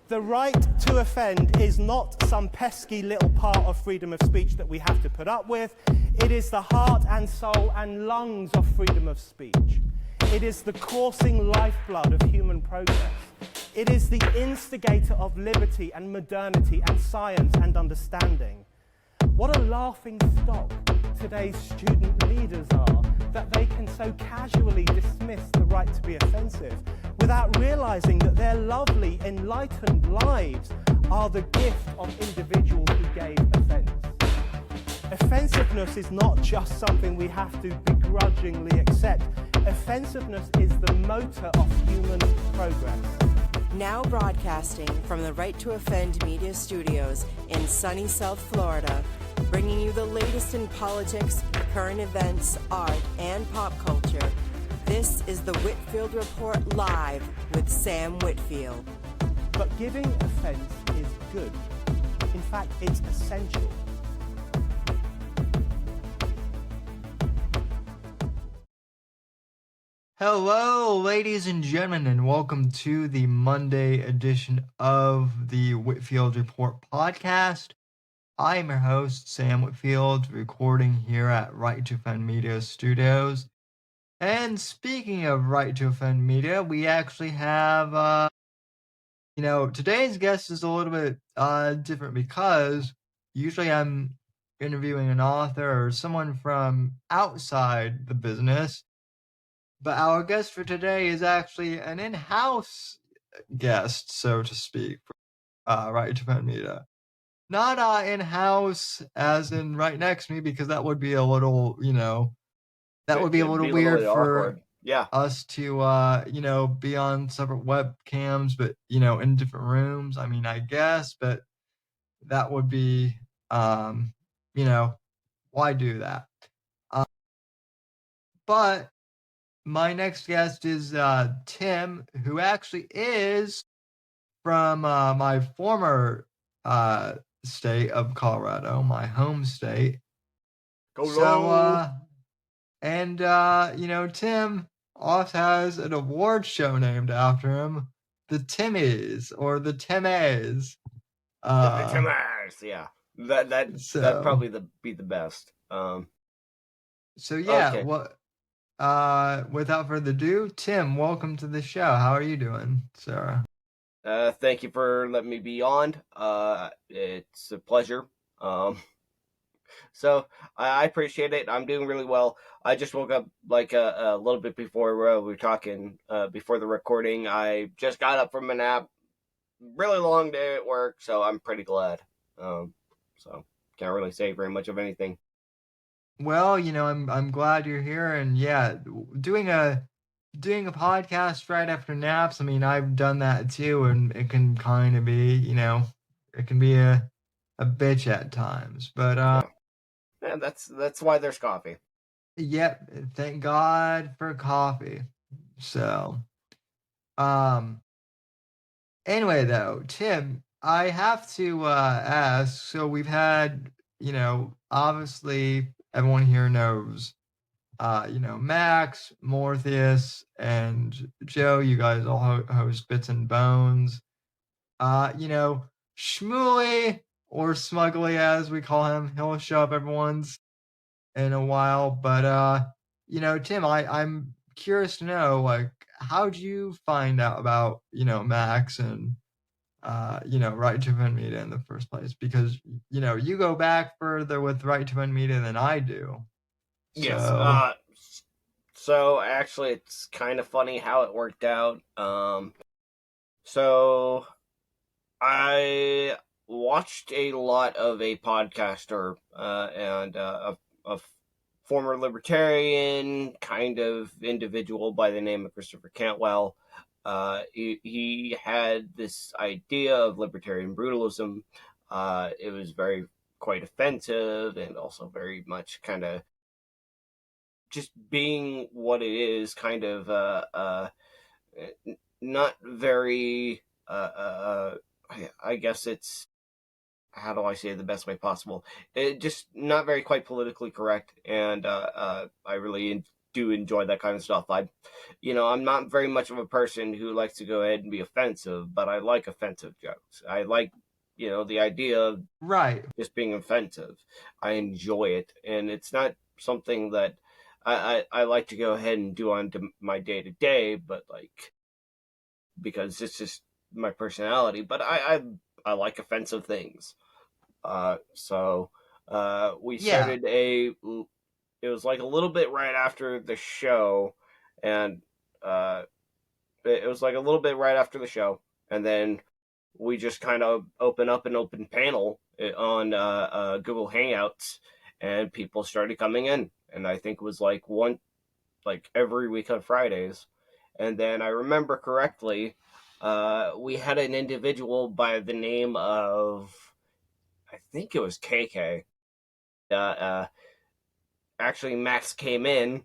The right to offend is not some pesky little part of freedom of speech that we have to put up with. It is the heart and soul and lungs of freedom of speech. It is the coursing lifeblood of human progress. It is the instigator of liberty and modernity and science and understanding. What a laughing stock today's student leaders are, that they can so casually dismiss the right to be offensive without realizing that their lovely, enlightened lives are the gift of individuals who gave offense. Offensiveness is not just something we have to begrudgingly accept. Offensiveness is the motor of human progress. Now broadcasting from the Right to Offend Media Studios in sunny South Florida, bringing you the latest in politics, current events, art, and pop culture. This is the Whitfield Report Live with Sam Whitfield. But giving offense is good. In fact, it's essential. Hello, ladies and gentlemen, and welcome to the Monday edition of the Whitfield Report podcast. I am your host, Sam Whitfield, recording here at Right to Offend Media Studios. And speaking of Right to Offend Media, we actually have, today's guest is a little bit different because usually I'm interviewing an author or someone from outside the business. But our guest for today is actually an in-house guest, so to speak, for Right to Offend Media. Not in-house as in right next to me, because that would be a little, would be a little weird for us to, be on separate webcams, but, in different rooms. I mean, I guess, but that would be, why do that? But my next guest is Tim, who actually is from my former state of Colorado, my home state. Tim also has an award show named after him, the Timmies, or the Timmies. The Timmers, yeah. That'd probably be the best. Okay. Without further ado, Tim, welcome to the show. How are you doing, Sarah? Thank you for letting me be on. It's a pleasure. So I appreciate it. I'm doing really well. I just woke up like a little bit before we were talking, before the recording. I just got up from a nap. Really long day at work, so I'm pretty glad. So can't really say very much of anything. Well, I'm glad you're here, and yeah, doing a podcast right after naps. I mean, I've done that too, and it can kind of be, it can be a bitch at times. But yeah, that's why there's coffee. Yep, thank God for coffee. So, anyway, though, Tim, I have to ask. So we've had, obviously everyone here knows, Max, Mortheous, and Joe. You guys all host Bits and Bones. Shmooly, or Smuggly as we call him, he'll show up every once in a while. But Tim, I'm curious to know, like, how'd you find out about, Max and Right to Offend Media in the first place? Because, you go back further with Right to Offend Media than I do. Yes. So actually, it's kind of funny how it worked out. So I watched a lot of a podcaster and a former libertarian kind of individual by the name of Christopher Cantwell. He had this idea of libertarian brutalism. It was quite offensive, and also very much kind of just being what it is, kind of not very, I guess it's, how do I say it the best way possible? It just not very quite politically correct, and I really do enjoy that kind of stuff. I'm not very much of a person who likes to go ahead and be offensive, but I like offensive jokes. I like, the idea of Right. just being offensive. I enjoy it, and it's not something that I like to go ahead and do on my day to day, but like, because it's just my personality. But I like offensive things. So we Yeah. started it was like a little bit right after the show, and it was like a little bit right after the show, and then we just kind of open up an open panel on Google Hangouts, and people started coming in, and I think it was like every week on Fridays, and then I remember correctly, we had an individual by the name of, I think it was KK. Actually, Max came in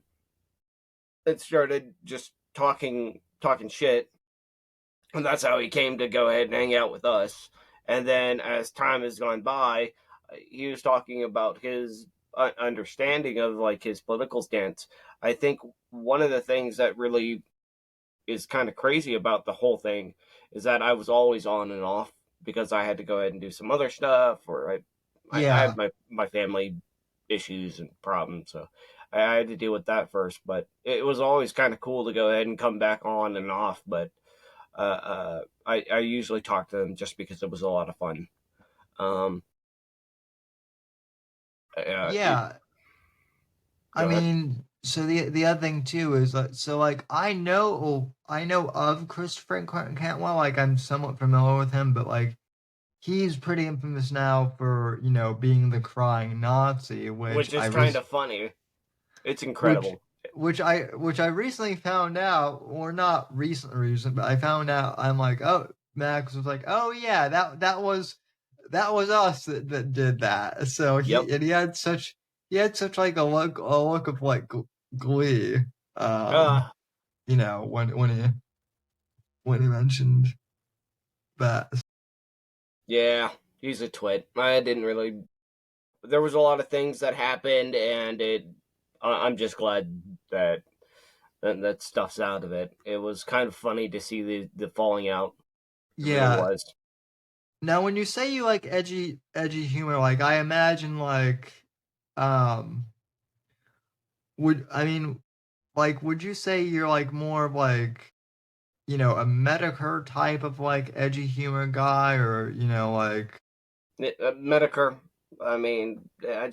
and started just talking shit, and that's how he came to go ahead and hang out with us. And then as time has gone by, he was talking about his understanding of like his political stance. I think one of the things that really is kind of crazy about the whole thing is that I was always on and off because I had to go ahead and do some other stuff, or I Yeah. had my family issues and problems, so I had to deal with that first. But it was always kind of cool to go ahead and come back on and off. But I usually talk to them just because it was a lot of fun. Um, it Yeah. I Go ahead. mean, so the other thing too is like, so like I know of Christopher Cantwell, like I'm somewhat familiar with him, but like he's pretty infamous now for being the crying Nazi, which Which is kind of funny. It's which incredible. which I recently found out, or not recent, but I found out. I'm like, oh, Max was like, oh yeah, that was us that did that. So Yep. he had such like a look of like glee, Uh, when he mentioned that. yeah, he's a twit. I didn't really. There was a lot of things that happened, and I'm just glad that stuff's out of it. It was kind of funny to see the falling out. It really Yeah. was. Now, when you say you like edgy humor, like I imagine um, would you say you're like more of like, a Medicare type of like edgy humor guy, or like, Medicare. I mean, I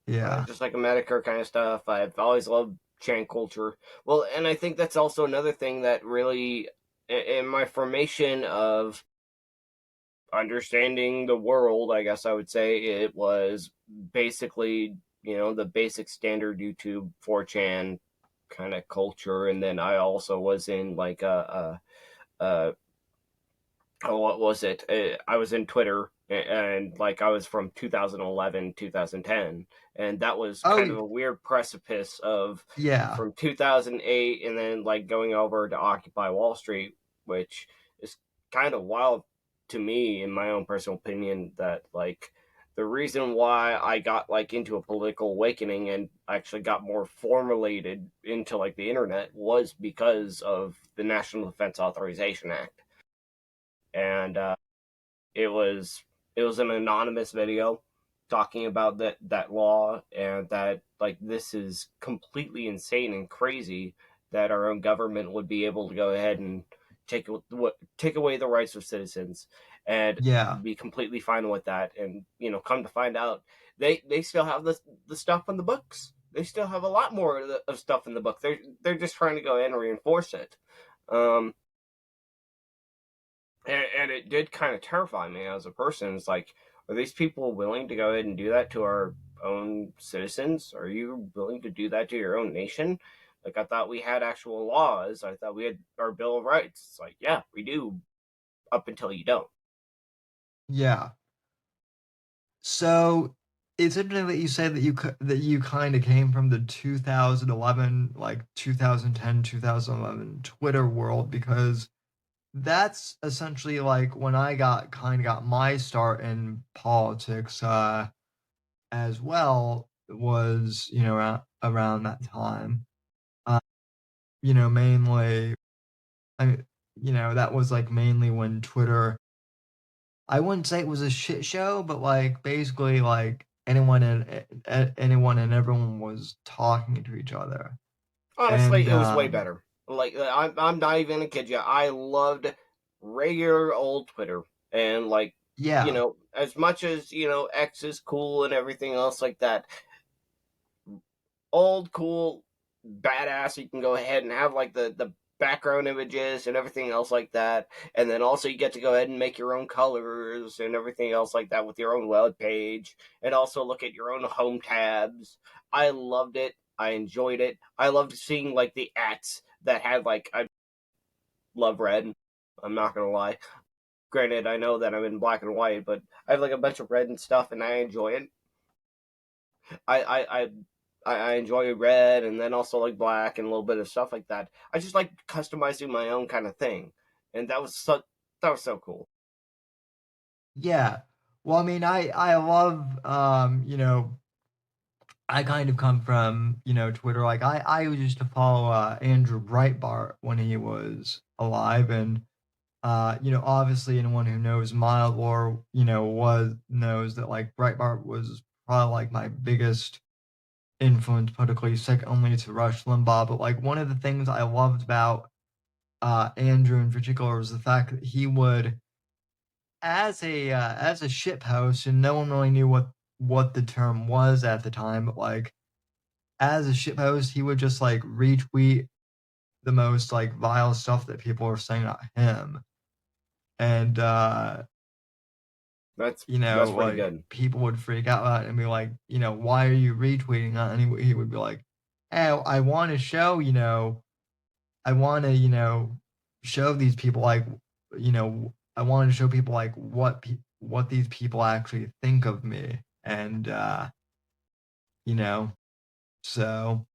yeah, just like a Medicare kind of stuff. I've always loved Chan culture. Well, and I think that's also another thing that really, in my formation of understanding the world, I guess I would say it was basically, the basic standard YouTube 4chan kind of culture. And then I also was in like a oh, what was it? I was in Twitter, and like I was from 2011, 2010, and that was oh kind of a weird precipice of yeah, from 2008, and then like going over to Occupy Wall Street, which is kind of wild to me, in my own personal opinion, that like the reason why I got like into a political awakening and actually got more formulated into like the internet was because of the National Defense Authorization Act. And it was it was an anonymous video talking about that law, and that like this is completely insane and crazy that our own government would be able to go ahead and take away the rights of citizens and yeah, be completely fine with that. And come to find out, they still have the stuff in the books. They still have a lot more of stuff in the book. They're just trying to go ahead and reinforce it. um and it did kind of terrify me as a person. It's like, are these people willing to go ahead and do that to our own citizens? Are you willing to do that to your own nation? Like, I thought we had actual laws. I thought we had our Bill of Rights. It's like, yeah, we do, up until you don't. yeah. So it's interesting that you say that you kind of came from the 2011, like 2010, 2011 Twitter world, because that's essentially like when I got my start in politics, as well, was around that time. mainly, I that was like mainly when Twitter, I wouldn't say it was a shit show, but like basically like anyone and everyone was talking to each other. Honestly, And it was way better. Like I'm not even gonna kid you. I loved regular old Twitter, and like yeah, as much as X is cool and everything else like that, old cool badass. You can go ahead and have like the background images and everything else like that, and then also you get to go ahead and make your own colors and everything else like that with your own web page, and also look at your own home tabs. I loved it. I enjoyed it. I loved seeing like the ats that had like I love red. I'm not gonna lie. Granted, I know that I'm in black and white, but I have like a bunch of red and stuff, and I enjoy it. I I I I enjoy red and then also like black and a little bit of stuff like that. I just like customizing my own kind of thing, and that was so cool. yeah. Well, I mean, I love I kind of come from Twitter. Like I used to follow Andrew Breitbart when he was alive, and obviously anyone who knows my lore, was knows that like Breitbart was probably like my biggest influence politically, second only to Rush Limbaugh. But like one of the things I loved about Andrew in particular was the fact that he would, as a ship host, and no one really knew what the term was at the time, but like as a ship host, he would just like retweet the most like vile stuff that people were saying about him. And That's pretty like good. people would freak out about it and be like, why are you retweeting that? And he would be like, hey, I want to show, I want to, show these people like, I want to show people like what these people actually think of me. And you know, so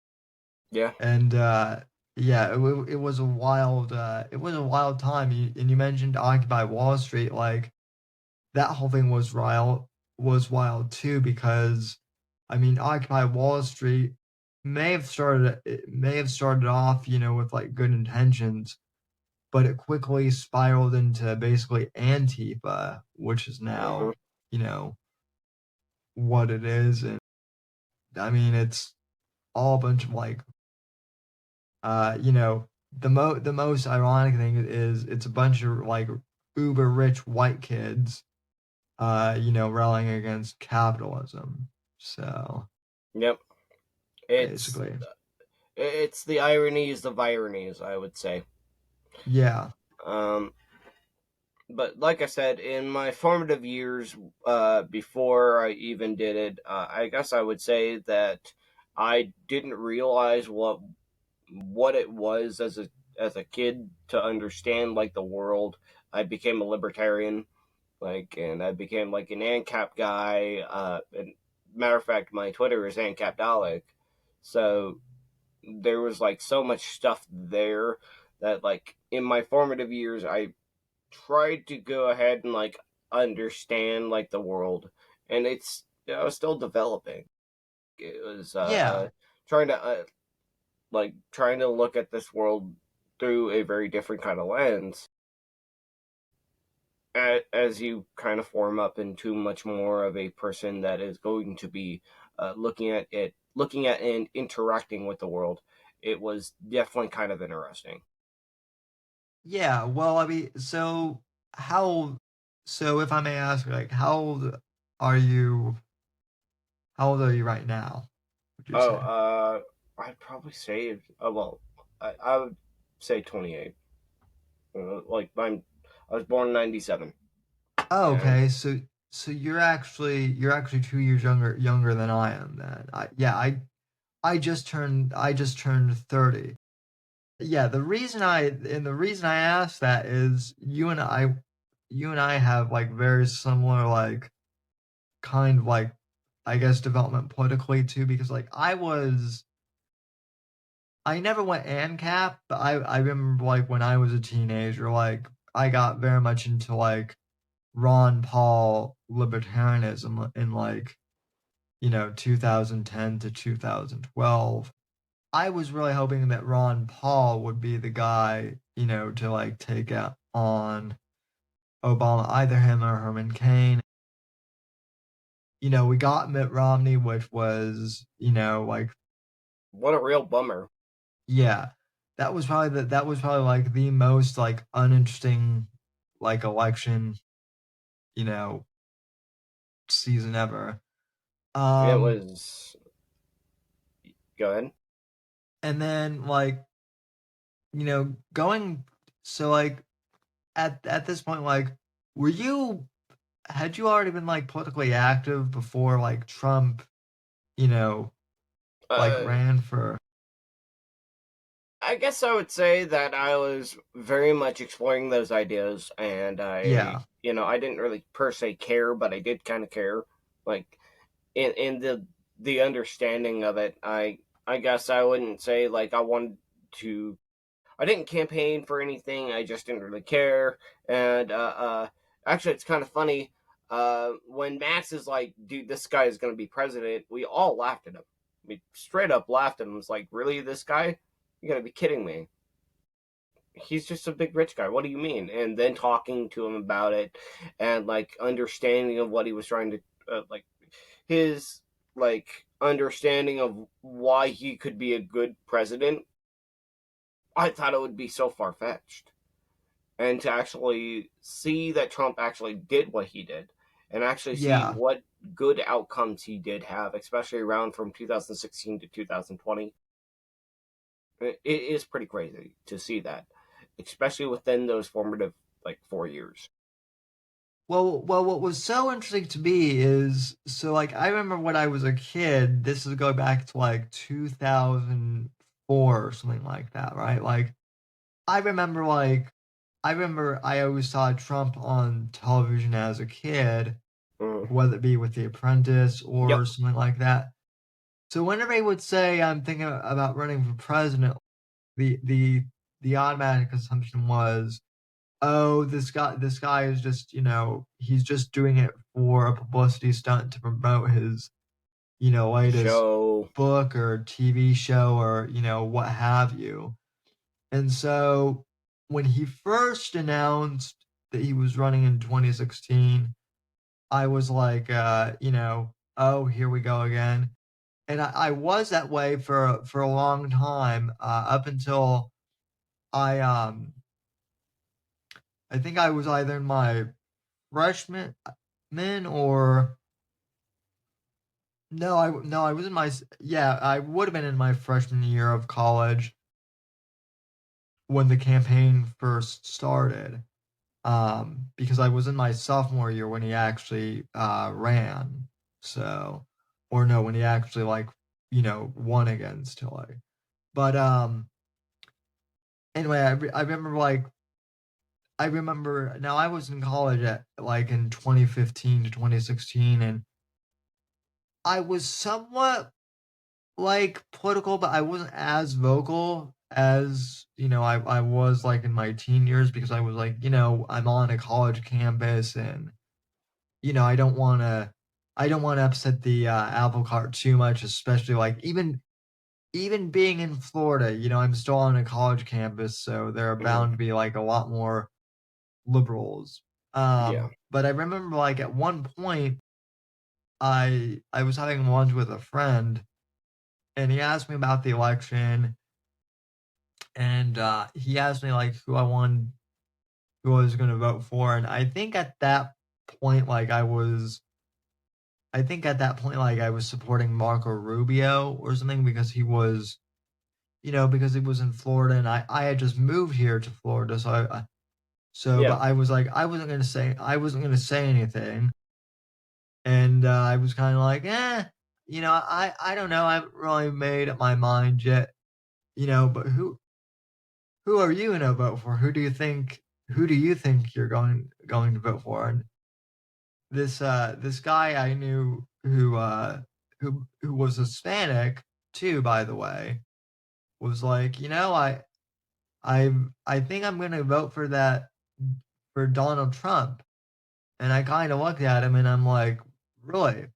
Yeah. and yeah, it was a wild time. And you mentioned Occupy Wall Street, like that whole thing was wild too, because I mean Occupy Wall Street may have started off, with like good intentions, but it quickly spiraled into basically Antifa, which is hmm now, you know, what it is. And I mean it's all a bunch of like the most ironic thing is it's a bunch of like uber rich white kids rallying against capitalism. So Yep. It's basically, it's the ironies of ironies, I would say. yeah, Um, but like I said, in my formative years, before I even did it, I guess I would say that I didn't realize what it was as a kid to understand like the world. I became a libertarian, and I became like an ANCAP guy. And matter of fact, my Twitter is ANCAPdolic, so there was like so much stuff there that like in my formative years I tried to go ahead and like understand like the world, and I was still developing. It was yeah, trying to trying to look at this world through a very different kind of lens as you kind of form up into much more of a person that is going to be looking at and interacting with the world. It was definitely kind of interesting. yeah. Well, I mean, how, so if I may ask, like, are you? How old are you right now? Would you Oh, say? I'd probably say, well, I would say 28. Like I was born in 97, Oh, and okay. So you're actually 2 years younger than I am. Then I just turned 30. Yeah, the reason I asked that is you and I have like very similar like kind of like I guess development politically too, because like I never went ANCAP, but I remember like when I was a teenager, like I got very much into like Ron Paul libertarianism in like 2010 to 2012. I was really hoping that Ron Paul would be the guy, to like take out on Obama, either him or Herman Cain. We got Mitt Romney, which was, like, What a real bummer. yeah, that was probably like the most like uninteresting like election, you know, season ever. It Um, was. Go ahead. and then like, going so like at this point, like, were you had you already been like politically active before like Trump, you know, like Uh, ran for? I guess I would say that I was very much exploring those ideas, and Yeah, I didn't really per se care, but I did kind of care, like in the understanding of it. I guess I wouldn't say like I wanted to. I didn't campaign for anything. I just didn't really care, and actually, it's kind of funny. When Max is like, "Dude, this guy is going to be president," we all laughed at him. We straight up laughed at him. It was like, "Really, this guy? You're gonna be kidding me." He's just a big rich guy. What do you mean? And then talking to him about it, and like understanding of what he was trying to like his like understanding of why he could be a good president. I thought it would be so far fetched, and to actually see that Trump actually did what he did, and actually see yeah. what good outcomes he did have, especially around from 2016 to 2020. It is pretty crazy to see that, especially within those formative like 4 years. Well, what was so interesting to me is so like I remember when I was a kid. This is going back to like 2004 or something like that, right? Like I remember like I always saw Trump on television as a kid, Mm. whether it be with The Apprentice or Yep. something like that. So whenever he would say I'm thinking about running for president, the the the automatic assumption was, oh, this guy is just, he's just doing it for a publicity stunt to promote his, latest Show. book or TV show or, what have you. And so when he first announced that he was running in 2016, I was like, oh, here we go again. And I was that way for a long time, up until I I think I was either in my freshman or no, I was in my yeah, I would have been in my freshman year of college when the campaign first started. Because I was in my sophomore year when he actually ran. So, or no, when he actually like, won against Hillary. But anyway, I remember like I remember now I was in college at like in 2015 to 2016, and I was somewhat like political, but I wasn't as vocal as I was like in my teen years, because I was like, I'm on a college campus, and I don't want to upset the apple cart too much, especially like even being in Florida. I'm still on a college campus, so there are Mm. bound to be like a lot more liberals. Yeah. But I remember like at one point I was having lunch with a friend, and he asked me about the election, and he asked me like who I was going to vote for, and point like I think at that point like I was supporting Marco Rubio or something, because he was because he was in Florida, and I had just moved here to Florida, so but Yeah. I was like I wasn't going to say anything, and I was kind of like, I don't know, I haven't really made up my mind yet, but who are you gonna vote for? Who do you think you're going to vote for? And this guy I knew who was Hispanic too, by the way, was like, I I think I'm gonna vote for Donald Trump. And I kind of looked at him, and I'm like, really?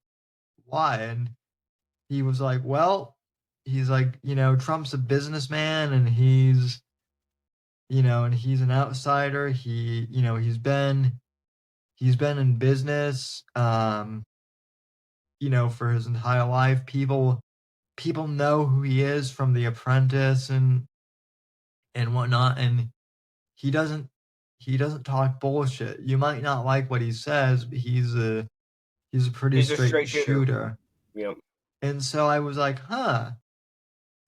Why? And he was like, well, he's like, Trump's a businessman and he's an outsider. He's been in business, for his entire life. People know who he is from The Apprentice and whatnot, and he doesn't he doesn't talk bullshit. You might not like what he says, but he's a pretty He's a straight straight shooter. shooter. Yep. And so I was like, huh,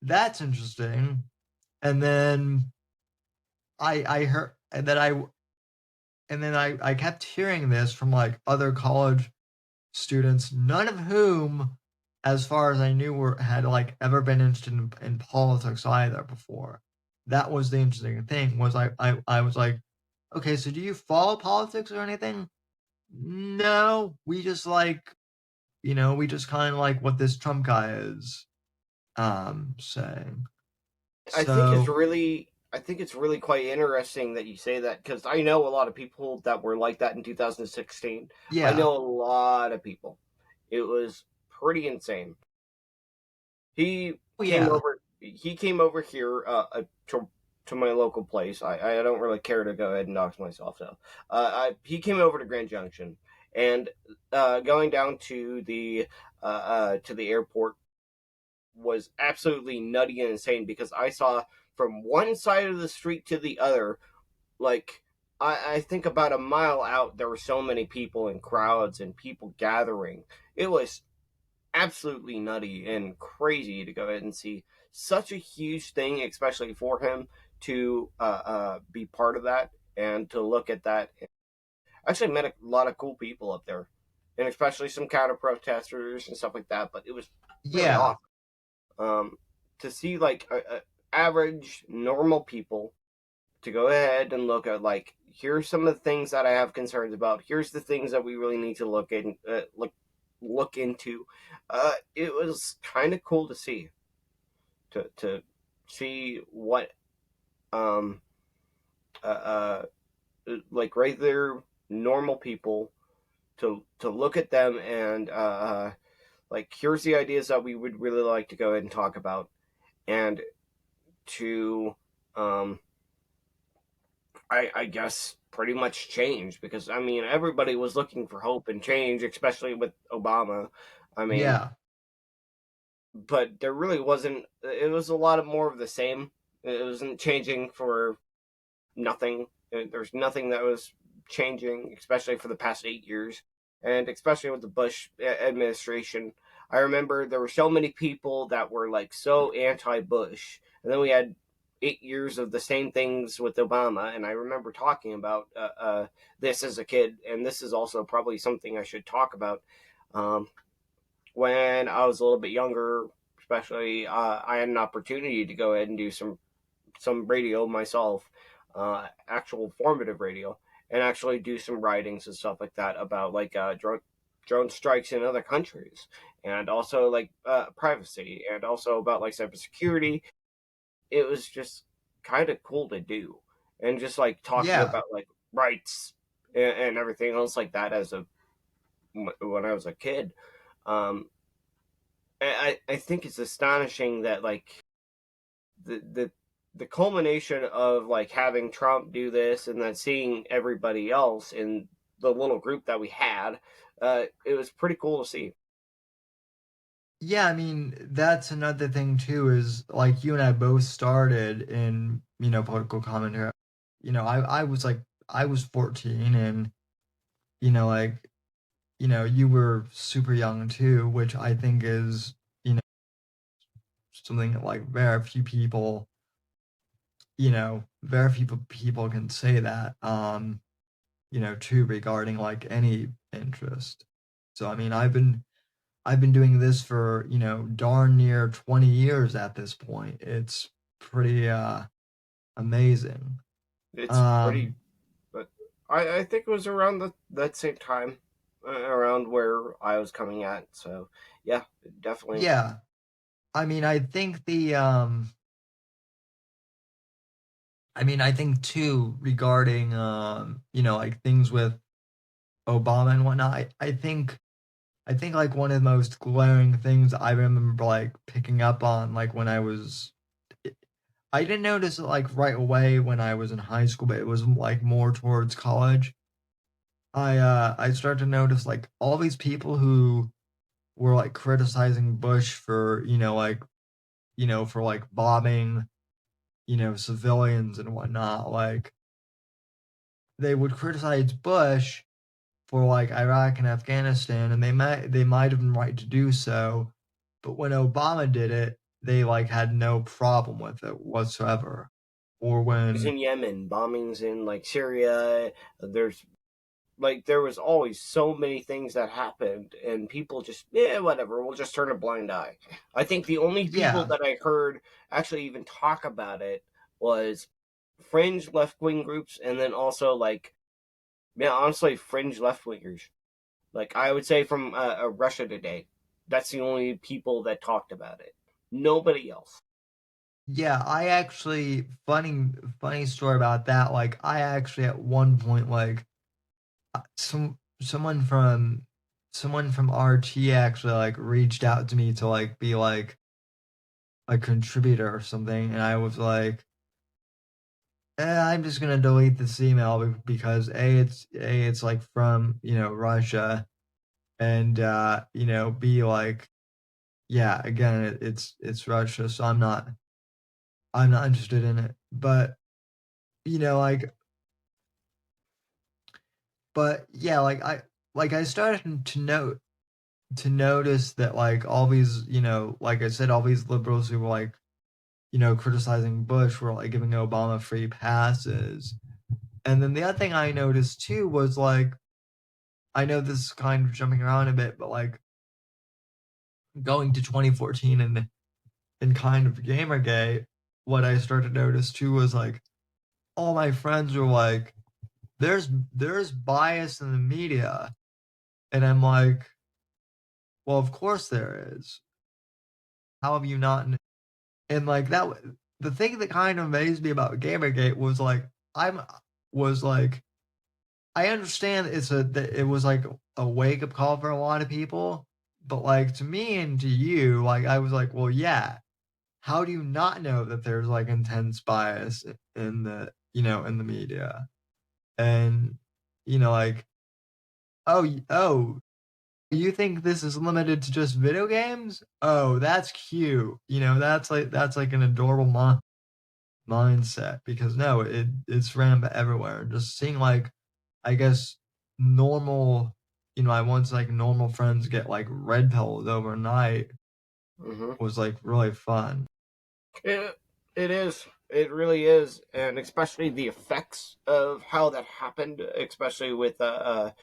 that's interesting. And then I heard and then I kept hearing this from like other college students, none of whom, as far as I knew, had like ever been interested in politics either before. That was the interesting thing. Was I was like, okay, so do you follow politics or anything? No, we just we just kind of like what this Trump guy is saying. I think it's So really I think it's really quite interesting that you say that because I know a lot of people that were like that in 2016. I yeah. know a lot of people. It was pretty insane. He Oh came yeah. over. He came over here to my local place. I don't really care to go ahead and dox myself though. He came over to Grand Junction and going down to the airport was absolutely nutty and insane because I saw from one side of the street to the other, like I think about a mile out, there were so many people and crowds and people gathering. It was absolutely nutty and crazy to go ahead and see such a huge thing, especially for him to be part of that and to look at that. I actually met a lot of cool people up there, and especially some counter protesters and stuff like that. But it was really Yeah. awesome to see like average normal people to go ahead and look at like here's some of the things that I have concerns about. Here's the things that we really need to look into. It was kind of cool to see to see what um uh, like right there normal people to look at them and like here's the ideas that we would really like to go ahead and talk about and to um I guess pretty much change because I mean everybody was looking for hope and change, especially with Obama. I mean, Yeah. but there really wasn't. It was a lot of more of the same. It wasn't changing for nothing. There's nothing that was changing, especially for the past 8 years, and especially with the Bush administration. I remember there were so many people that were like so anti-Bush, and then we had 8 years of the same things with Obama. And I remember talking about this as a kid, and this is also probably something I should talk about. Um, when I was a little bit younger, especially, I had an opportunity to go ahead and do some radio myself, actual formative radio, and actually do some writings and stuff like that about like drone strikes in other countries, and also like privacy, and also about like cybersecurity. It was just kind of cool to do, and just like talking Yeah. about like rights and everything else like that as a when I was a kid. Um, I think it's astonishing that like the the the culmination of like having Trump do this and then seeing everybody else in the little group that we had, it was pretty cool to see. Yeah, I mean, that's another thing too, is like you and I both started in, political commentary. I was 14 and, like, you were super young too, which I think is, something that like very few people can say that, too, regarding like any interest. So, I mean, I've been doing this for, darn near 20 years at this point. It's pretty amazing. It's pretty, Um but I think it was around that same time, around where I was coming at. So yeah, definitely. yeah. I mean, I think too, regarding like things with Obama and whatnot, I think I think like one of the most glaring things I remember like picking up on like when I didn't notice it like right away when I was in high school, but it was like more towards college. I started to notice like all these people who were like criticizing Bush for, for like bombing, civilians and whatnot. Like they would criticize Bush for like Iraq and Afghanistan, and they might have been right to do so, but when Obama did it, they like had no problem with it whatsoever. Or Bombings when in Yemen, bombings in like Syria. There was always so many things that happened, and people just whatever. We'll just turn a blind eye. I think the only people yeah, that I heard actually even talk about it was fringe left wing groups, and then also like honestly, fringe left wingers. Like I would say from Russia Today. That's the only people that talked about it. Nobody else. yeah, I actually funny story about that. Like I actually at one point like someone from RT actually like reached out to me to like be like a contributor or something, and I was like, I'm just gonna delete this email because it's like from Russia, and b like, yeah, again it's Russia, so I'm not interested in it. But like, but yeah, like I started to notice that like all these, like I said, all these liberals who were like criticizing Bush were like giving Obama free passes. And then the other thing I noticed too was like, I know this is kind of jumping around a bit, but like going to 2014 and kind of Gamergate, what I started to notice too was like all my friends were like, there's bias in the media. And I'm like, well, of course there is. How have you not? And like that, the thing that kind of amazed me about Gamergate was like, I'm was like, I understand that it was like a wake up call for a lot of people, but like to me and to you, like I was like, well, yeah. How do you not know that there's like intense bias in the media? And like, oh, you think this is limited to just video games? Oh, that's cute. That's like an adorable mindset, because no, it's rampant everywhere. Just seeing like, I guess, normal, I once like normal friends get like red pilled overnight Mm-hmm. was like really fun. It is. It really is, and especially the effects of how that happened, especially with the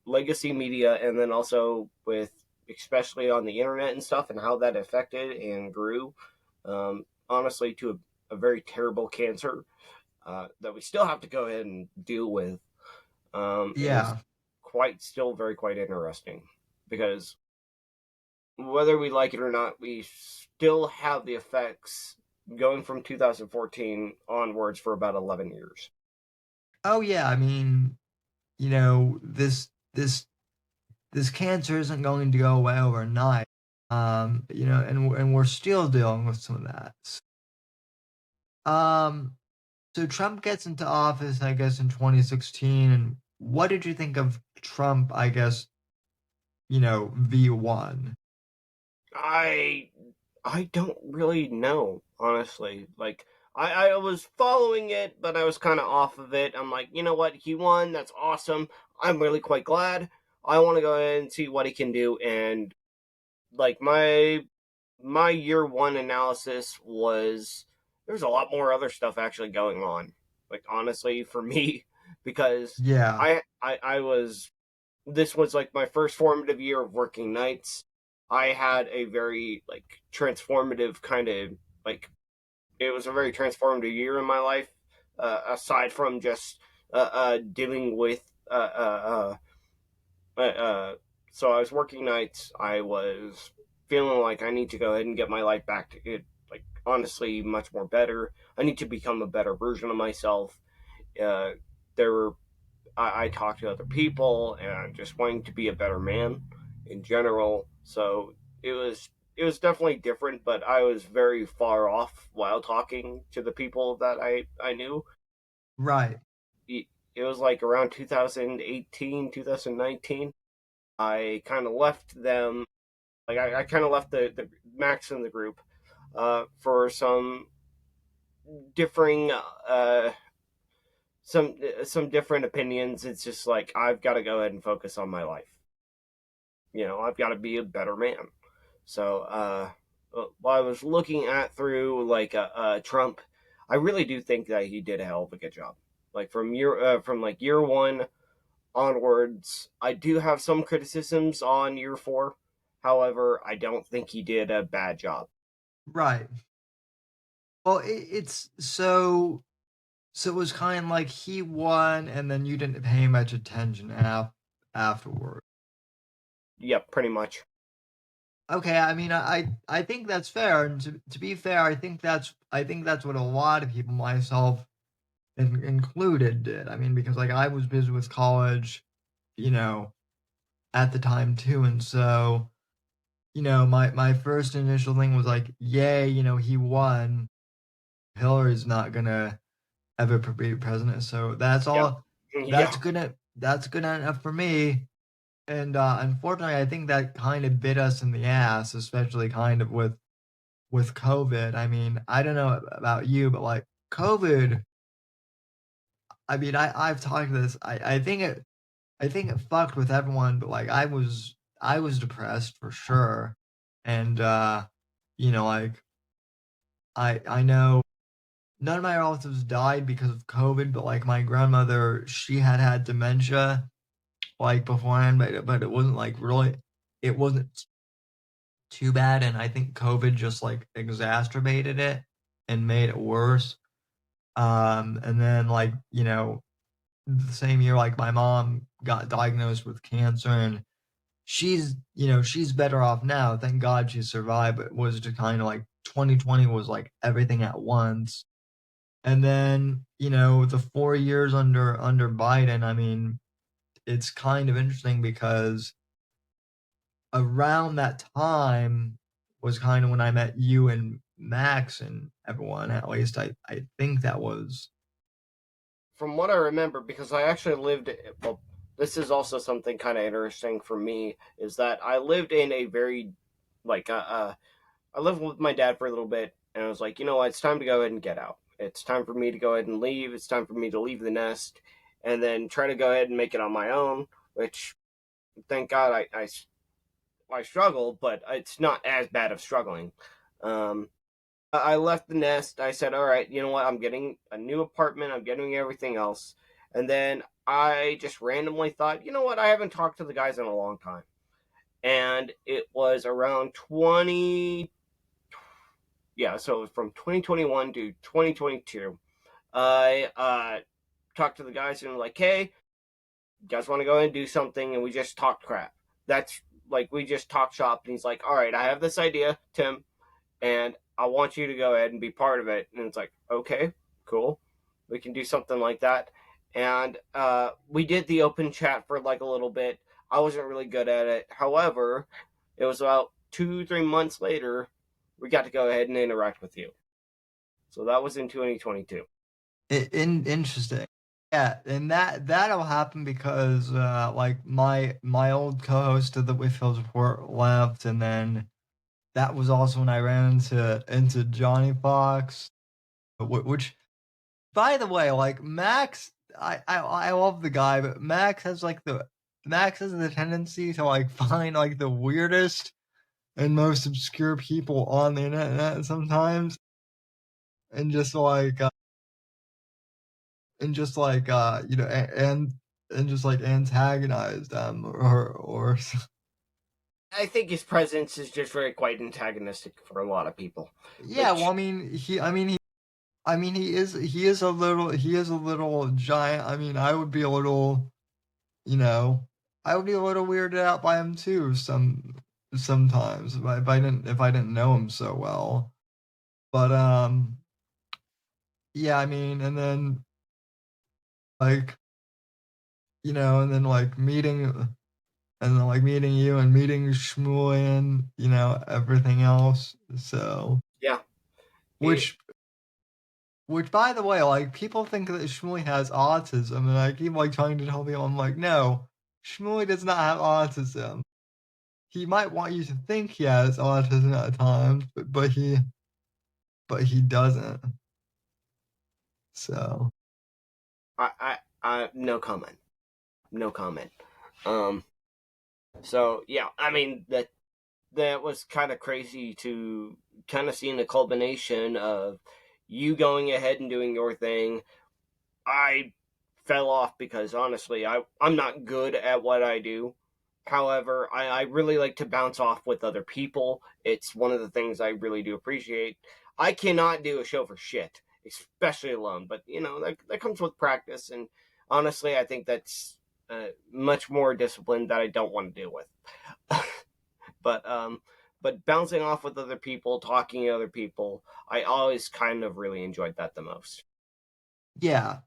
legacy media, and then also with especially on the internet and stuff, and how that affected and grew, honestly, to a very terrible cancer that we still have to go ahead and deal with. Is Yeah. quite interesting because whether we like it or not, we still have the effects going from 2014 onwards for about 11 years. Oh yeah. I mean, this cancer isn't going to go away overnight. And we're still dealing with some of that. Um, so Trump gets into office, I guess, in 2016. And what did you think of Trump, I guess, V1? I I don't really know, honestly. Like I was following it, but I was kind of off of it. I'm like, you know what? He won. That's awesome. I'm really quite glad. I want to go ahead and see what he can do. And like my year one analysis was there's a lot more other stuff actually going on. Like honestly, for me, because Yeah. I was this was like my first formative year of working nights. I had a very like transformative kind of like it was a very transformative year in my life. Aside from just dealing with so I was working nights. I was feeling like I need to go ahead and get my life back to it. Like honestly, much more better. I need to become a better version of myself. There were I talk to other people and just wanting to be a better man in general. So it was definitely different, but I was very far off while talking to the people that I knew. Right. It was like around 2018, 2019. I kind of left them, like I kind of left the Max in the group for differing uh, some different opinions. It's just like I've got to go ahead and focus on my life. I've got to be a better man. So while I was looking at through like Trump, I really do think that he did a hell of a good job. Like from like year one onwards, I do have some criticisms on year four. However, I don't think he did a bad job. Right. Well, it's so it was kind of like he won, and then you didn't pay much attention afterward. Yep, pretty much. Okay, I mean, I think that's fair, and to be fair, I think that's what a lot of people, myself included, did. I mean, because like I was busy with college, you know, at the time too, and so my first initial thing was like, yay, he won. Hillary's not gonna ever be president, so that's Yep. all. Yeah. That's good enough for me. And unfortunately, I think that kind of bit us in the ass, especially kind of with COVID. I mean, I don't know about you, but like COVID, I mean, I've talked to this. I think it fucked with everyone, but like I was depressed for sure. And like I know none of my relatives died because of COVID, but like my grandmother, she had dementia like beforehand, but it wasn't like really, it wasn't too bad, and I think COVID just like exacerbated it and made it worse. And then like the same year, like my mom got diagnosed with cancer, and she's better off now. Thank God she survived. But it was to kind of like 2020 was like everything at once, and then the 4 years under Biden. I mean, it's kind of interesting because around that time was kind of when I met you and Max and everyone. At least I think that was. From what I remember, because I actually lived, well, this is also something kind of interesting for me, is that I lived in a very, like, I lived with my dad for a little bit, and I was like, you know what, it's time to go ahead and get out. It's time for me to go ahead and leave. It's time for me to leave the nest and then try to go ahead and make it on my own, which, thank God, I struggle, but it's not as bad of struggling. Um, I left the nest. I said, all right, you know what? I'm getting a new apartment. I'm getting everything else. And then I just randomly thought, you know what? I haven't talked to the guys in a long time. And it was around 20, yeah, so from 2021 to 2022. I talked to the guys and were like, hey, you guys want to go ahead and do something? And we just talked crap. That's like, we just talked shop. And he's like, all right, I have this idea, Tim, and I want you to go ahead and be part of it. And it's like, okay, cool. We can do something like that. And we did the open chat for like a little bit. I wasn't really good at it. However, it was about 2, 3 months later, we got to go ahead and interact with you. So that was in 2022. Interesting. Yeah, and that'll happen because like my old co-host of the Whitfield Report left, and then that was also when I ran into Johnny Fox, which, by the way, like Max, I love the guy, but Max has the tendency to like find like the weirdest and most obscure people on the internet sometimes, and just like and just like antagonize them or I think his presence is just very quite antagonistic for a lot of people. yeah. Well, Which, I mean he is a little giant. I mean, I would be a little, I would be a little weirded out by him too. Sometimes if I didn't know him so well. But yeah, I mean, and then like and then like meeting you and meeting Shmuley and everything else. So Yeah. He, which by the way, like people think that Shmuley has autism, and I keep like trying to tell people, I'm like, no, Shmuley does not have autism. He might want you to think he has autism at times, but he doesn't. So no comment. No comment. Um, so yeah, I mean that was kind of crazy to kind of see the culmination of you going ahead and doing your thing. I fell off because honestly, I'm not good at what I do. However, I really like to bounce off with other people. It's one of the things I really do appreciate. I cannot do a show for shit, especially alone. But that comes with practice, and honestly, I think that's much more discipline that I don't want to deal with. But bouncing off with other people, talking to other people, I always kind of really enjoyed that the most. yeah,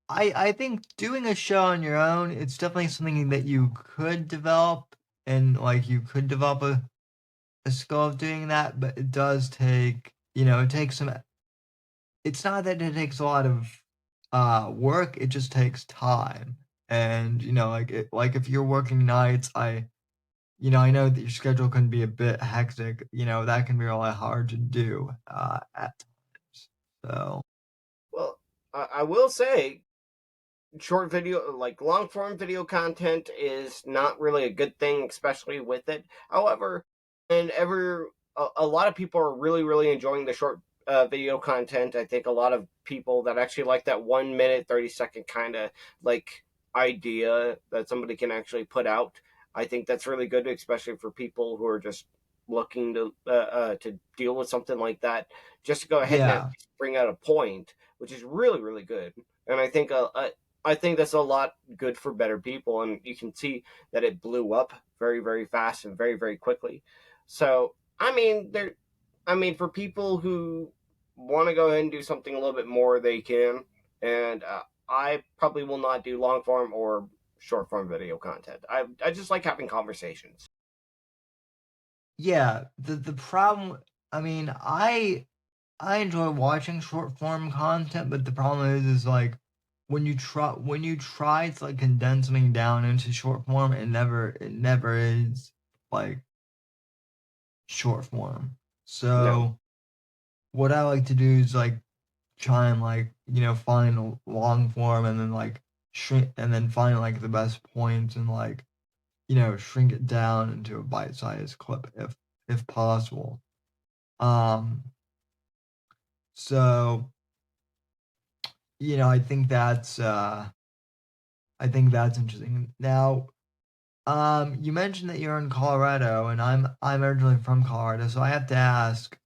I think doing a show on your own, it's definitely something that you could develop, and like you could develop a skill of doing that, but it does take, it takes some. It's not that it takes a lot of work; it just takes time. And like if you're working nights, I know that your schedule can be a bit hectic. That can be really hard to do at times. So Well, I will say short video, like long form video content, is not really a good thing, especially with it. However, and a lot of people are really, really enjoying the short video content. I think a lot of people that actually like that 1 minute, 30 second kind of like idea that somebody can actually put out. I think that's really good, especially for people who are just looking to deal with something like that. Just to go ahead and yeah, bring out a point, which is really, really good. And I think that's a lot good for better people, and you can see that it blew up very, very fast and very, very quickly. So, for people who want to go ahead and do something a little bit more, they can. And I probably will not do long form or short form video content. I just like having conversations. yeah. The problem, I mean, I enjoy watching short form content, but the problem is like when you try to like condense something down into short form, it never is like short form. No. So what I like to do is like try and like find a long form and then like shrink and then find like the best points and like shrink it down into a bite-sized clip if possible. Um, so I think that's interesting. Now, you mentioned that you're in Colorado, and I'm originally from Colorado, so I have to ask,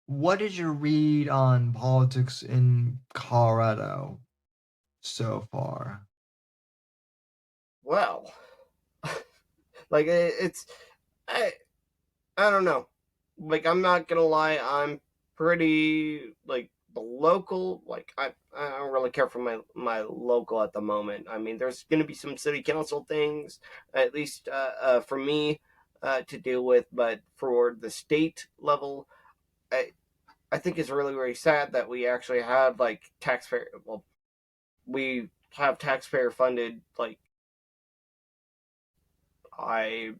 what is your read on politics in Colorado so far? Well, like it's I I don't know. Like I'm not gonna lie, I'm pretty like the local. Like I don't really care for my local at the moment. I mean, there's gonna be some city council things, at least for me to deal with, but for the state level, I I think it's really really sad that we actually have like taxpayer. Well, we have taxpayer funded like I,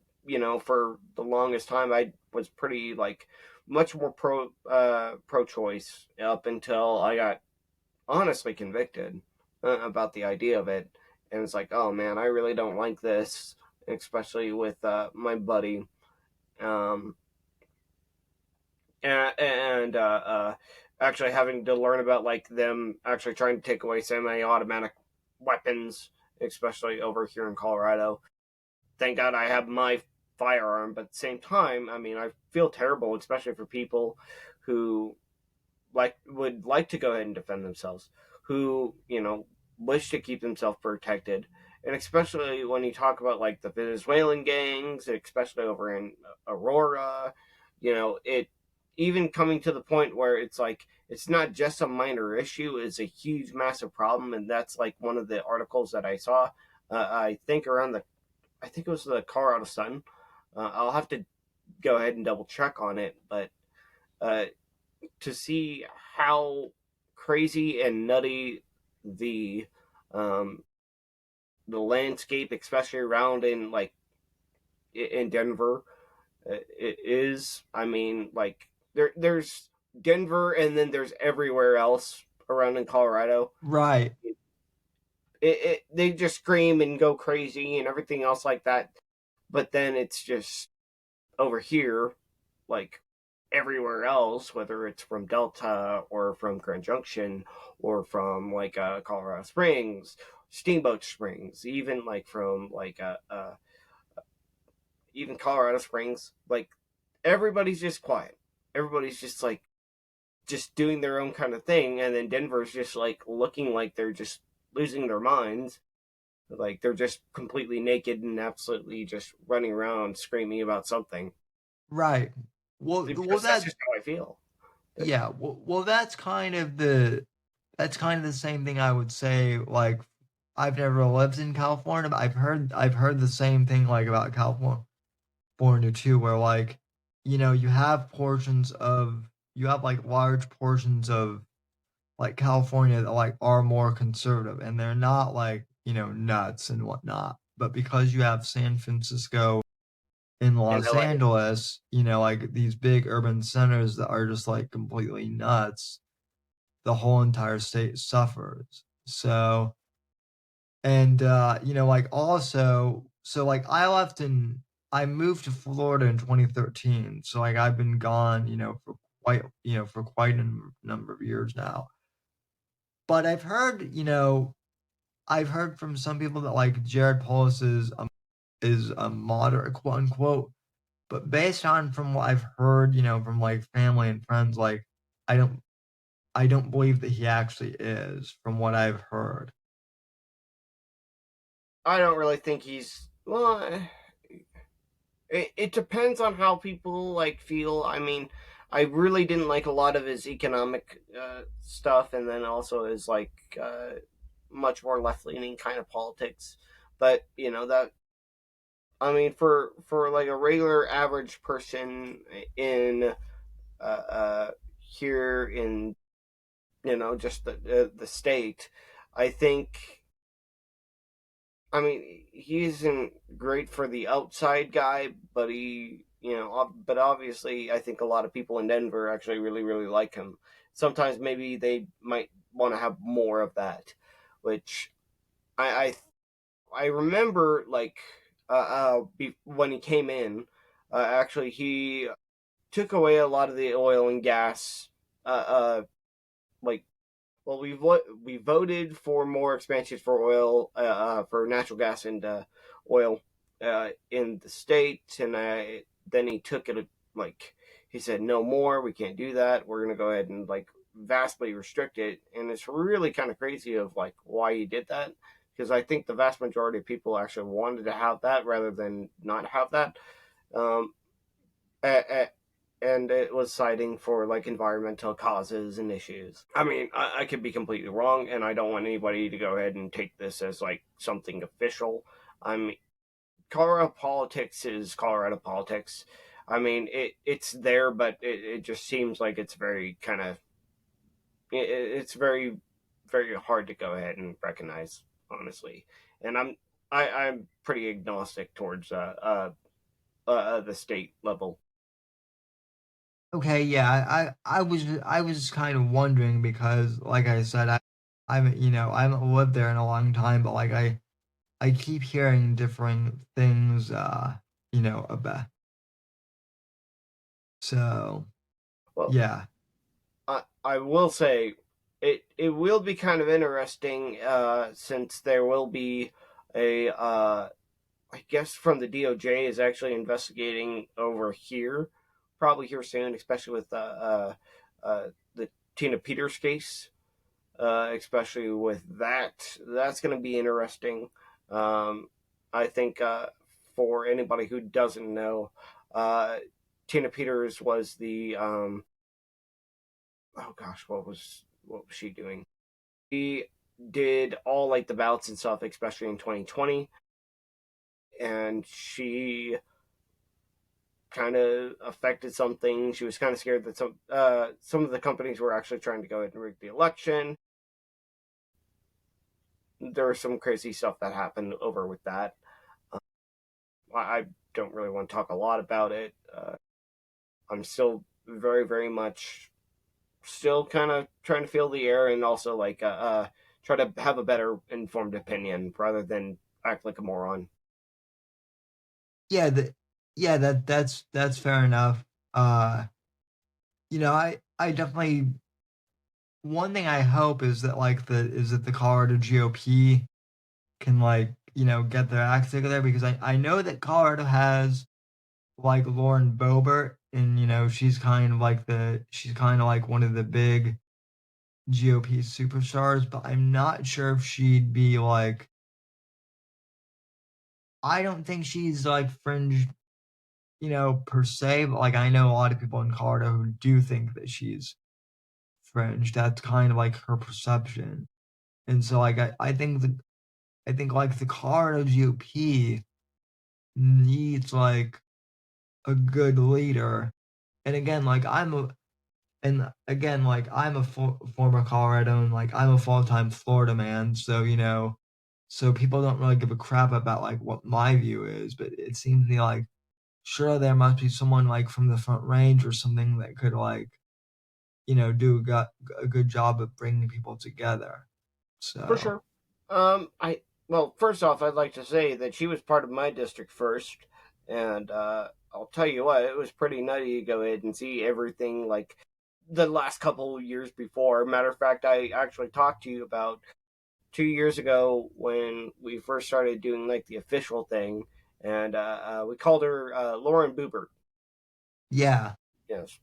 for the longest time, I was pretty like much more pro choice up until I got honestly convicted about the idea of it, and it's like, oh man, I really don't like this, especially with my buddy, um, and actually having to learn about like them actually trying to take away semi-automatic weapons, especially over here in Colorado. Thank God I have my firearm, but at the same time, I mean, I feel terrible, especially for people who would like to go ahead and defend themselves, who wish to keep themselves protected, and especially when you talk about like the Venezuelan gangs, especially over in Aurora, it even coming to the point where it's like it's not just a minor issue, it's a huge massive problem. And that's like one of the articles that I saw, I think I think it was the Colorado Sun. I'll have to go ahead and double check on it, but uh, to see how crazy and nutty the um, the landscape, especially around in like in Denver, it is. I mean, like there's Denver, and then there's everywhere else around in Colorado. Right. They just scream and go crazy and everything else like that. But then it's just over here, like everywhere else, whether it's from Delta or from Grand Junction or from like Colorado Springs, Steamboat Springs, even like from like even Colorado Springs, like everybody's just quiet. Everybody's just like just doing their own kind of thing, and then Denver's just like looking like they're just losing their minds. Like they're just completely naked and absolutely just running around screaming about something. Right. Well, Because that's just how I feel. yeah. Well, that's kind of the same thing I would say. Like, I've never lived in California, but I've heard the same thing like about California too, where like, you have like large portions of like California that like are more conservative, and they're not like nuts and whatnot. But because you have San Francisco in And Los LA. Angeles, like these big urban centers that are just like completely nuts, the whole entire state suffers. So, and like also, so like I moved to Florida in 2013. So like I've been gone, for quite a number of years now. But I've heard from some people that like Jared Polis is a moderate, quote unquote. But based on from what I've heard, from like family and friends, like I don't I don't believe that he actually is, from what I've heard. I don't really think he's well. It depends on how people like feel. I mean, I really didn't like a lot of his economic stuff, and then also his like much more left leaning kind of politics. But that I mean, for like a regular average person in here in just the state, I think. I mean, he isn't great for the outside guy, but but obviously, I think a lot of people in Denver actually really, really like him. Sometimes maybe they might want to have more of that, which I I remember like when he came in, actually he took away a lot of the oil and gas, like well, we voted for more expansion for oil, for natural gas and oil in the state, and then he took it like he said, no more. We can't do that. We're gonna go ahead and like vastly restrict it, and it's really kind of crazy of like why he did that, because I think the vast majority of people actually wanted to have that rather than not have that. Um, and it was citing for like environmental causes and issues. I mean, I could be completely wrong, and I don't want anybody to go ahead and take this as like something official. I mean, Colorado politics is Colorado politics. I mean, it's there, but it just seems like it's very kind of it's very very hard to go ahead and recognize, honestly. And I'm pretty agnostic towards the state level. Okay, yeah, I was kind of wondering because, like I said, I haven't lived there in a long time, but like I keep hearing different things, about. So Well, yeah. I will say it will be kind of interesting since there will be a I guess from the DOJ is actually investigating over here, probably here soon, especially with the Tina Peters case, especially with that. That's going to be interesting. Um, I think for anybody who doesn't know, uh, Tina Peters was the oh gosh, what was she doing? She did all like the ballots and stuff, especially in 2020, and she kind of affected something. She was kind of scared that some of the companies were actually trying to go ahead and rig the election. There was some crazy stuff that happened over with that. I don't really want to talk a lot about it. I'm still very, very much still kind of trying to feel the air and also like try to have a better informed opinion rather than act like a moron. Yeah, that's fair enough. Uh, I definitely one thing I hope is that the Colorado GOP can get their acts together, because I know that Colorado has like Lauren Boebert, and she's kind of like one of the big GOP superstars, but I'm not sure if she'd be like, I don't think she's like fringe, per se, but like I know a lot of people in Colorado who do think that she's fringe. That's kind of like her perception. And so like I think like the Colorado GOP needs like a good leader. And again, I'm a former Colorado, and like I'm a full-time Florida man, so so people don't really give a crap about like what my view is, but it seems to me like sure there must be someone like from the Front Range or something that could like do a good job of bringing people together. For So sure. I well, first off, I'd like to say that she was part of my district first, and I'll tell you what, it was pretty nutty to go ahead and see everything like the last couple of years before. Matter of fact, I actually talked to you about 2 years ago when we first started doing like the official thing, and we called her Lauren Boebert. yeah, Yes.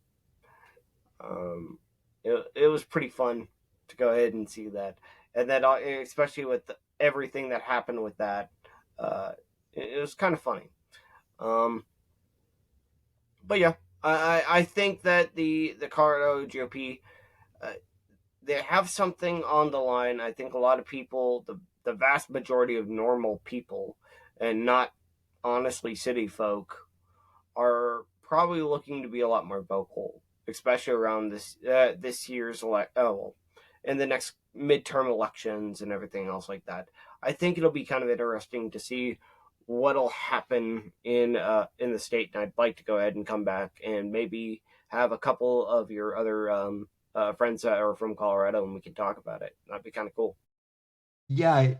Um, it was pretty fun to go ahead and see that, and then especially with everything that happened with that, it was kind of funny. Um, but yeah, I think that the Colorado GOP, uh, they have something on the line. I think a lot of people, the vast majority of normal people, and not honestly city folk, are probably looking to be a lot more vocal, especially around this year's in the next midterm elections and everything else like that. I think it'll be kind of interesting to see what'll happen in the state, and I'd like to go ahead and come back and maybe have a couple of your other friends that are from Colorado, and we can talk about it. That'd be kind of cool. yeah,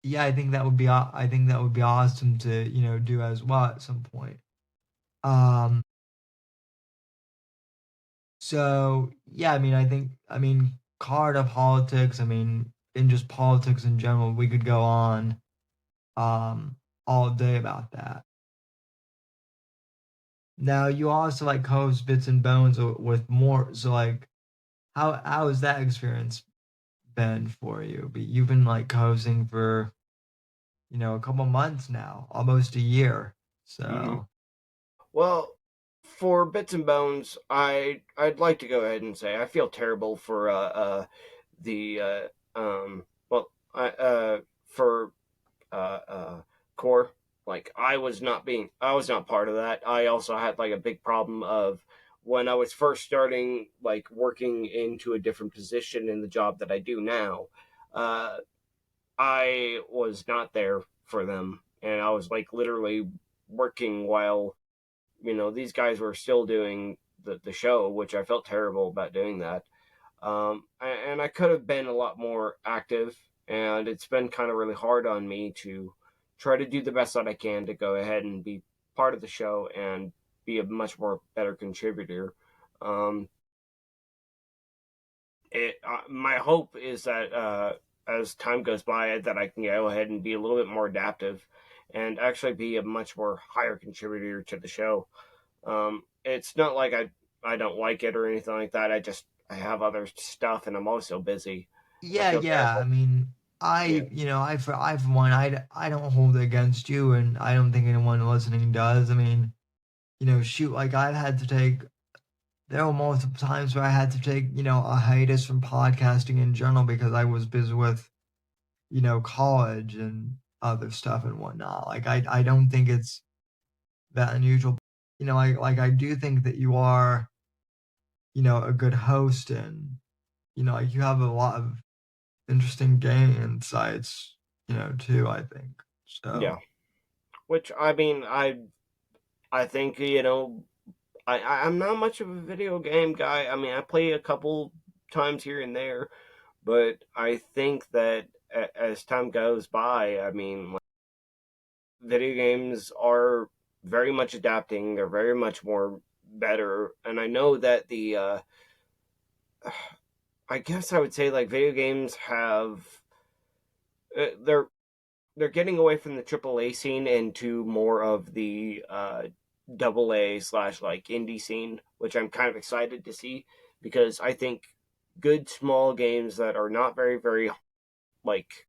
yeah. I think that would be awesome to do as well at some point. Um, so yeah, I mean Colorado politics. I mean, in just politics in general, we could go on all day about that. Now you also like host Bits and Bones with more. So like, how has that experience been for you? But you've been like hosting for a couple months now, almost a year. Mm-hmm. So Well, for Bits and Bones, I'd like to go ahead and say I feel terrible for the well for core. Like I was not part of that. I also had like a big problem of when I was first starting like working into a different position in the job that I do now. Uh, I was not there for them, and I was like literally working while these guys were still doing the show, which I felt terrible about doing that. And I could have been a lot more active, and it's been kind of really hard on me to try to do the best that I can to go ahead and be part of the show and be a much more better contributor. Um, my hope is that as time goes by, that I can go ahead and be a little bit more adaptive and actually be a much more higher contributor to the show. It's not like I don't like it or anything like that. I have other stuff, and I'm also busy. I yeah, feel yeah. I terrible. mean, Yeah. I for one, I don't hold it against you, and I don't think anyone listening does. I mean, shoot, like I've had to take, there were multiple times where I had to take, a hiatus from podcasting in general because I was busy with, college and other stuff and whatnot. Like I don't think it's that unusual. I do think that you are, a good host and, like you have a lot of interesting game insights, too, I think. So Yeah. Which I mean, I think I'm not much of a video game guy. I mean, I play a couple times here and there, but I think that as time goes by, I mean, like, video games are very much adapting. They're very much more better, and I know that I guess I would say like video games have they're getting away from the AAA scene into more of the double A slash like indie scene, which I'm kind of excited to see because I think good small games that are not very like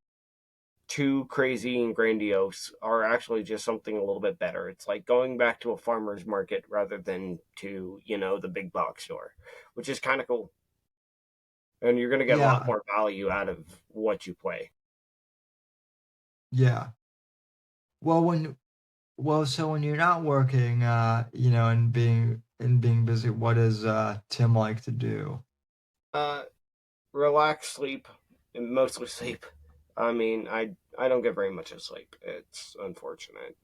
too crazy and grandiose are actually just something a little bit better. It's like going back to a farmer's market rather than to, the big box store, which is kind of cool. And you're going to get a lot yeah, more value out of what you play. yeah. Well, so when you're not working, and being busy, what does Tim like to do? Uh, Relax, sleep, and mostly sleep. I mean, I don't get very much of sleep. It's unfortunate.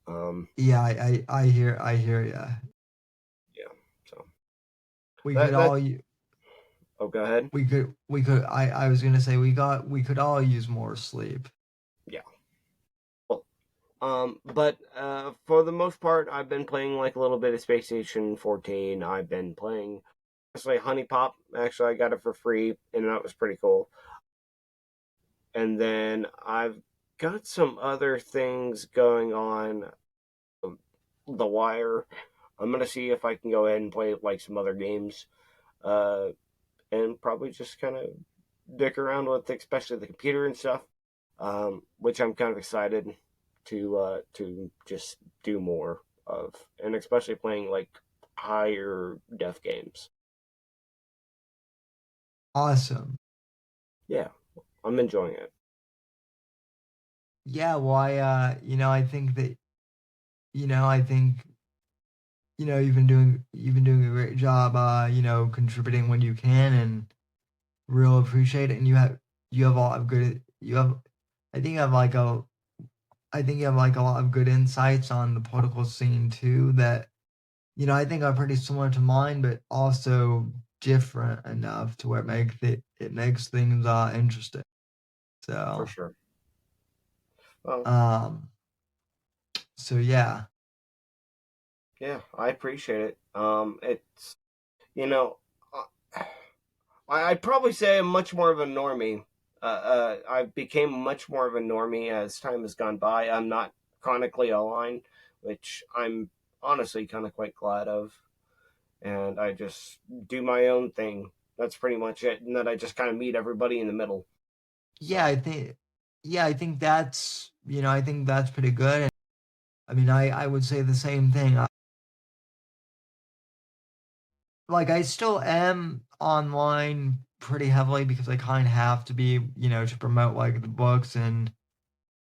Um, Yeah, I hear ya. yeah. So We could that all oh, go ahead. we could I was gonna say we could all use more sleep. Yeah. Well, but for the most part, I've been playing like a little bit of Space Station 14. I've been playing actually Honey Pop. Actually, I got it for free, and that was pretty cool. And then I've got some other things going on. The Wire. I'm gonna see if I can go ahead and play like some other games, uh, and probably just kind of dick around with, especially the computer and stuff. Which I'm kind of excited to just do more of, and especially playing like higher def games. Awesome. Yeah, I'm enjoying it. Yeah, well, I think that, I think, you've been doing a great job, contributing when you can, and real appreciate it. And you have a lot of good, you have, I think you have like a, I think you have like a lot of good insights on the political scene too that, I think are pretty similar to mine, but also different enough to where it makes things interesting. For So, sure. Well, um, so yeah. yeah, I appreciate it. It's you know, uh, I'd probably say I'm much more of a normie. I became much more of a normie as time has gone by. I'm not chronically aligned, which I'm honestly kind of quite glad of. And I just do my own thing. That's pretty much it. And then I just kind of meet everybody in the middle. Yeah, So, I think that's pretty good. And I mean, I would say the same thing. Like I still am online pretty heavily because I kind of have to be, to promote like the books and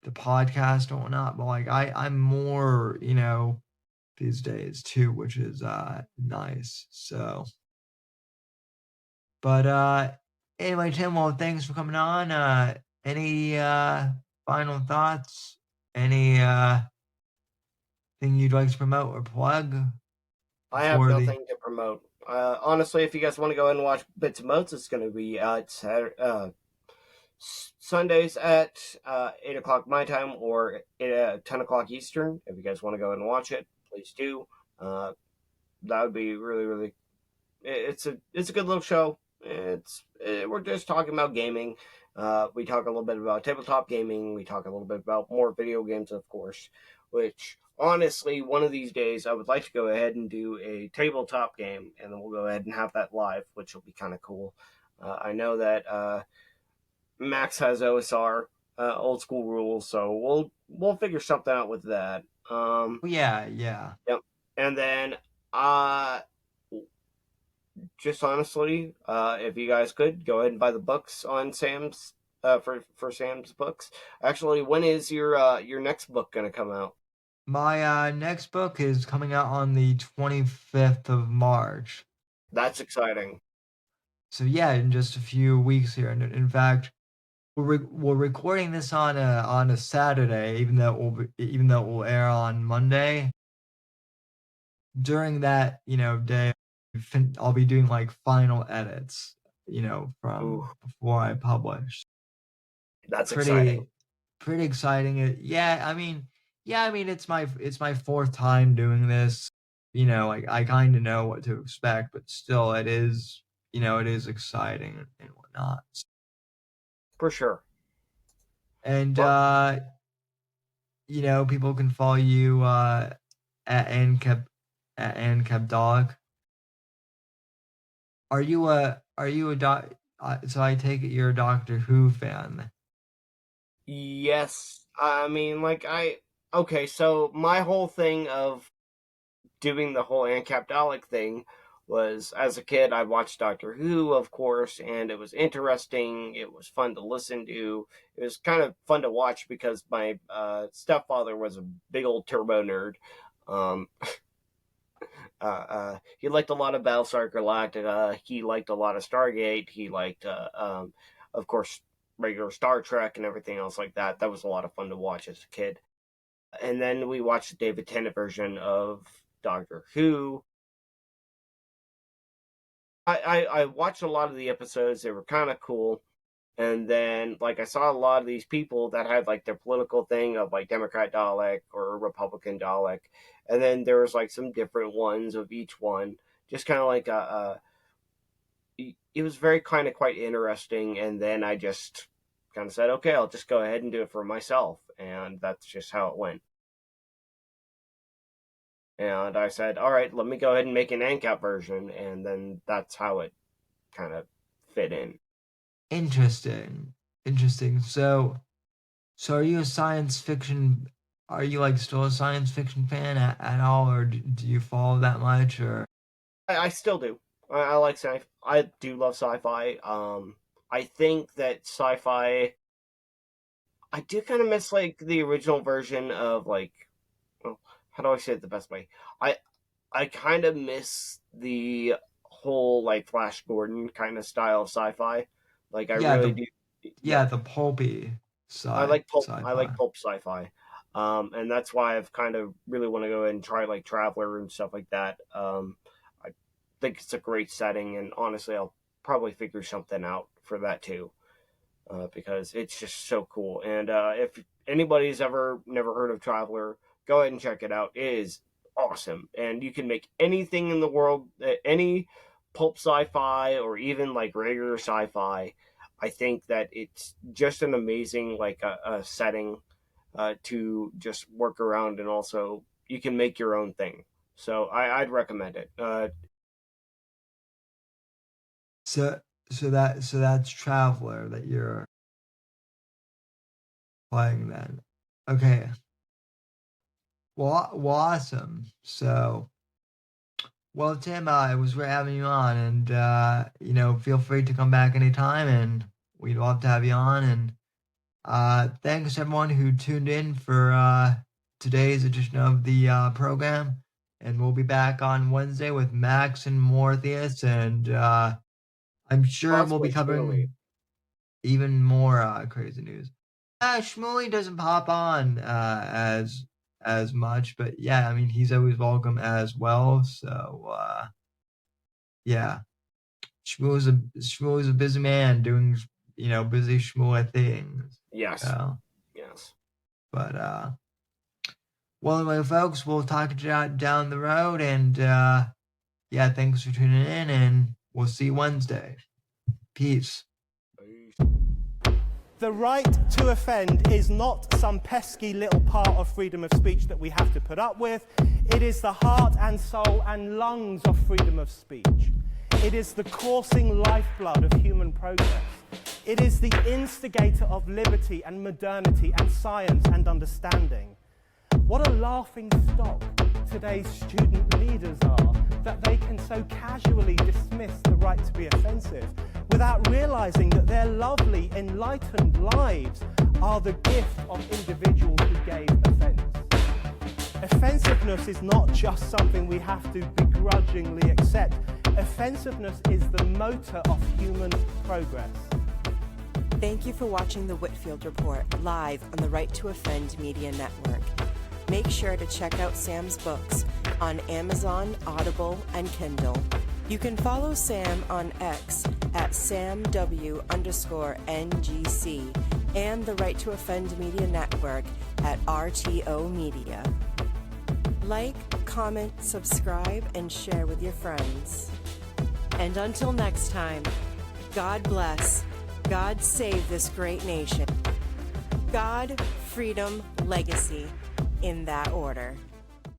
the podcast and whatnot. But like I'm more, these days too, which is nice. So, but anyway, Tim, well, thanks for coming on. Any final thoughts? Any thing you'd like to promote or plug I have before the nothing to promote. Honestly, if you guys want to go ahead and watch Bits and Motes, it's going to be Sundays at 8 o'clock my time or 10 o'clock Eastern. If you guys want to go ahead and watch it, please do. Uh, that would be really. It's a good little show. We're just talking about gaming. We talk a little bit about tabletop gaming. We talk a little bit about more video games, of course. Which honestly, one of these days, I would like to go ahead and do a tabletop game, and then we'll go ahead and have that live, which will be kind of cool. I know that Max has OSR, old school rules, so we'll figure something out with that. yeah, yeah. Yep. And then, just honestly, if you guys could go ahead and buy the books on Sam's for Sam's books. Actually, when is your next book gonna come out? My next book is coming out on the 25th of March. That's exciting. So yeah, in just a few weeks here. And in fact, we're recording this on a Saturday, even though it will air on Monday. During that day, I'll be doing like final edits, Ooh, from before I publish. that's exciting. Pretty exciting. It's my fourth time doing this. Like I kind of know what to expect, but still, it is exciting and whatnot. For sure. And Well, people can follow you at ancap Are you a doc? So I take it you're a Doctor Who fan. yes. I mean, okay, so my whole thing of doing the whole ANCAP Dalek thing was, as a kid, I watched Doctor Who, of course, and it was interesting. It was fun to listen to. It was kind of fun to watch because my stepfather was a big old turbo nerd. Um, he liked a lot of Battlestar Galactica. He liked a lot of Stargate. He liked, of course, regular Star Trek and everything else like that. That was a lot of fun to watch as a kid. And then we watched the David Tennant version of Doctor Who. I watched a lot of the episodes. They were kind of cool. And then, I saw a lot of these people that had, their political thing of, Democrat Dalek or Republican Dalek. And then there was, some different ones of each one. Just kind of it was very kind of quite interesting. And then I just kind of said, okay, I'll just go ahead and do it for myself. And that's just how it went. And I said, all right, let me go ahead and make an ANCAP version. And then that's how it kind of fit in. Interesting. So are you a science fiction? Are you still a science fiction fan at all, or do you follow that much? Or I still do. I like sci. I do love sci-fi. I think that sci-fi. I do kind of miss the original version of well, how do I say it the best way? I kind of miss the whole Flash Gordon kind of style of sci-fi. I yeah, really the do. yeah Yeah, the pulpy I like pulp. I sci-fi. like pulp sci-fi, and that's why I've kind of really want to go ahead and try Traveler and stuff like that. I think it's a great setting, and honestly, I'll probably figure something out for that too, because it's just so cool. And if anybody's ever never heard of Traveler, go ahead and check it out. It is awesome, and you can make anything in the world, any pulp sci-fi or even regular sci-fi. I think that it's just an amazing a setting to just work around, and also you can make your own thing. So I'd recommend it. So that's Traveler that you're playing then. Okay. Well, awesome. Well, Tim, it was great having you on, and feel free to come back anytime, and we'd love to have you on. And thanks everyone who tuned in for today's edition of the program. And we'll be back on Wednesday with Max and Mortheous, and I'm sure we'll be Possibly Shmuley. covering even more crazy news. Shmuley doesn't pop on as much, but yeah, I mean he's always welcome as well. So yeah, Shmuley's a busy man doing busy Shmuley things. Yes. So, Yes. but well, anyway, folks, we'll talk to you down the road, and yeah, thanks for tuning in, and we'll see you Wednesday. Peace. The right to offend is not some pesky little part of freedom of speech that we have to put up with. It is the heart and soul and lungs of freedom of speech. It is the coursing lifeblood of human progress. It is the instigator of liberty and modernity and science and understanding. What a laughing stock today's student leaders are, that they can so casually dismiss the right to be offensive without realizing that their lovely, enlightened lives are the gift of individuals who gave offense. Offensiveness is not just something we have to begrudgingly accept. Offensiveness is the motor of human progress. Thank you for watching the Whitfield Report live on the Right to Offend Media Network. Make sure to check out Sam's books on Amazon, Audible, and Kindle. You can follow Sam on X at SamW_NGC and the Right to Offend Media Network at RTO Media. Like, comment, subscribe, and share with your friends. And until next time, God bless, God save this great nation. God, freedom, legacy, in that order.